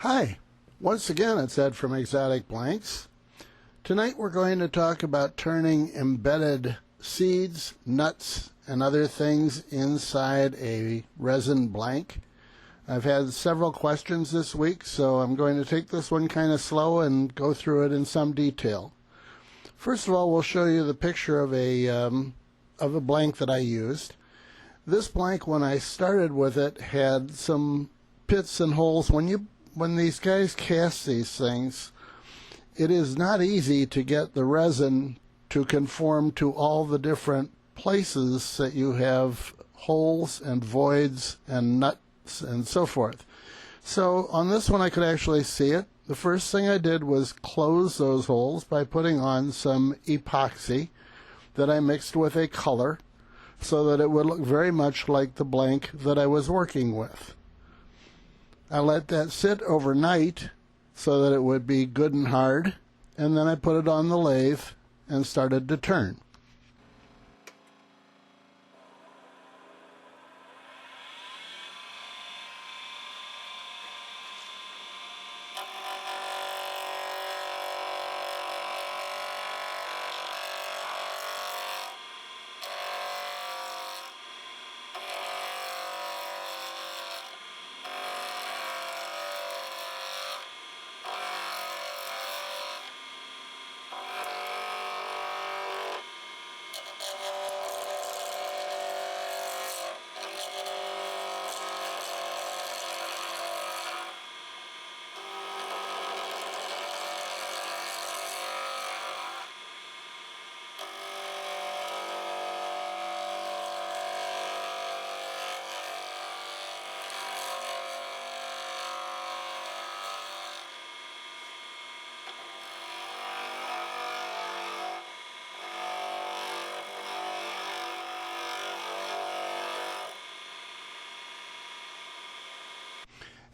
Hi, once again it's Ed from Exotic Blanks. Tonight we're going to talk about turning embedded seeds, nuts, and other things inside a resin blank. I've had several questions this week, so I'm going to take this one kind of slow and go through it in some detail. First of all, we'll show you the picture of a blank that I used. This blank, when I started with it, had some pits and holes. When these guys cast these things, it is not easy to get the resin to conform to all the different places that you have holes and voids and nuts and so forth. So on this one I could actually see it. The first thing I did was close those holes by putting on some epoxy that I mixed with a color so that it would look very much like the blank that I was working with. I let that sit overnight so that it would be good and hard, and then I put it on the lathe and started to turn.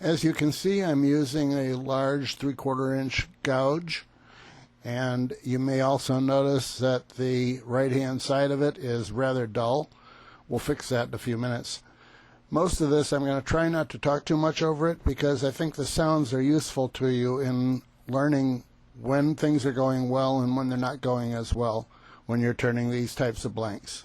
As you can see, I'm using a large 3/4 inch gouge, and you may also notice that the right hand side of it is rather dull. We'll fix that in a few minutes. Most of this I'm going to try not to talk too much over it because I think the sounds are useful to you in learning when things are going well and when they're not going as well when you're turning these types of blanks.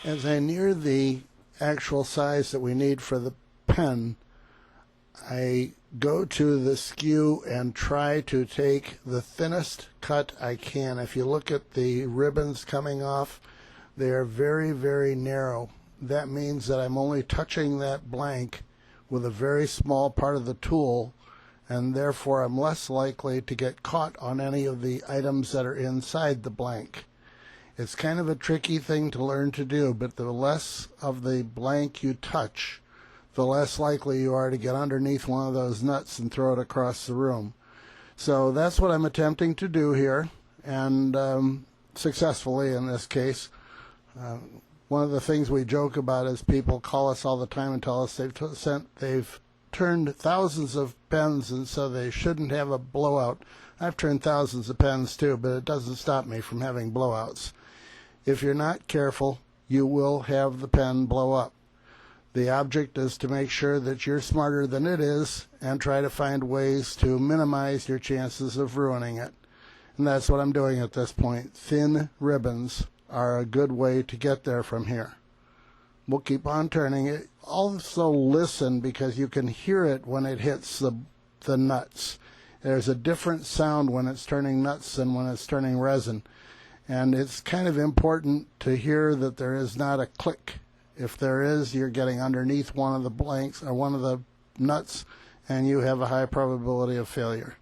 As I near the actual size that we need for the pen, I go to the skew and try to take the thinnest cut I can. If you look at the ribbons coming off, they are very, very narrow. That means that I'm only touching that blank with a very small part of the tool, and therefore I'm less likely to get caught on any of the items that are inside the blank. It's kind of a tricky thing to learn to do, but the less of the blank you touch, the less likely you are to get underneath one of those nuts and throw it across the room. So that's what I'm attempting to do here, and successfully in this case. One of the things we joke about is people call us all the time and tell us they've turned thousands of pens and so they shouldn't have a blowout. I've turned thousands of pens too, but it doesn't stop me from having blowouts. If you're not careful, you will have the pen blow up. The object is to make sure that you're smarter than it is and try to find ways to minimize your chances of ruining it. And that's what I'm doing at this point. Thin ribbons are a good way to get there from here. We'll keep on turning it. Also listen, because you can hear it when it hits the nuts. There's a different sound when it's turning nuts than when it's turning resin. And it's kind of important to hear that there is not a click. If there is, you're getting underneath one of the blanks or one of the nuts, and you have a high probability of failure.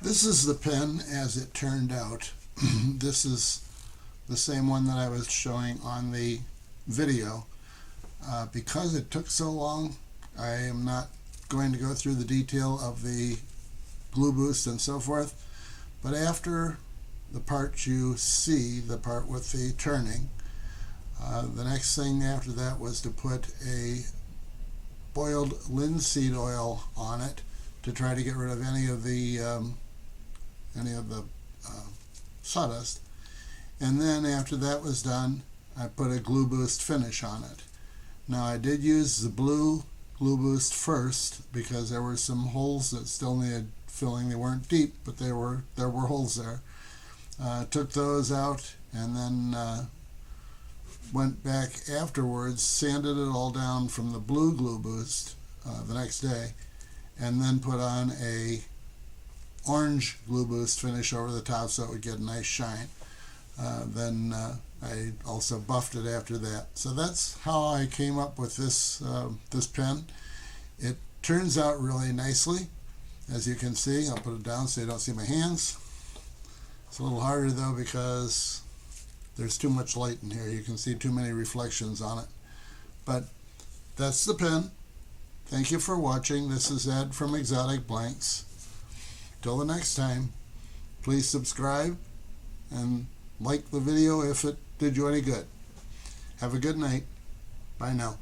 This is the pen as it turned out. This is the same one that I was showing on the video. Because it took so long, I am not going to go through the detail of the glue boost and so forth, but after the part you see, the part with the turning, The next thing after that was to put a boiled linseed oil on it to try to get rid of any of the sawdust. And then after that was done, I put a glue boost finish on it. Now I did use the blue glue boost first because there were some holes that still needed filling. They weren't deep, but there were holes there. Took those out and then went back afterwards, sanded it all down from the blue glue boost the next day, and then put on a orange glue boost finish over the top so it would get a nice shine. Then I also buffed it after that. So that's how I came up with this pen. It turns out really nicely, as you can see. I'll put it down so you don't see my hands. It's a little harder though because there's too much light in here. You can see too many reflections on it. But that's the pen. Thank you for watching. This is Ed from Exotic Blanks. Till the next time, please subscribe and like the video if it did you any good. Have a good night. Bye now.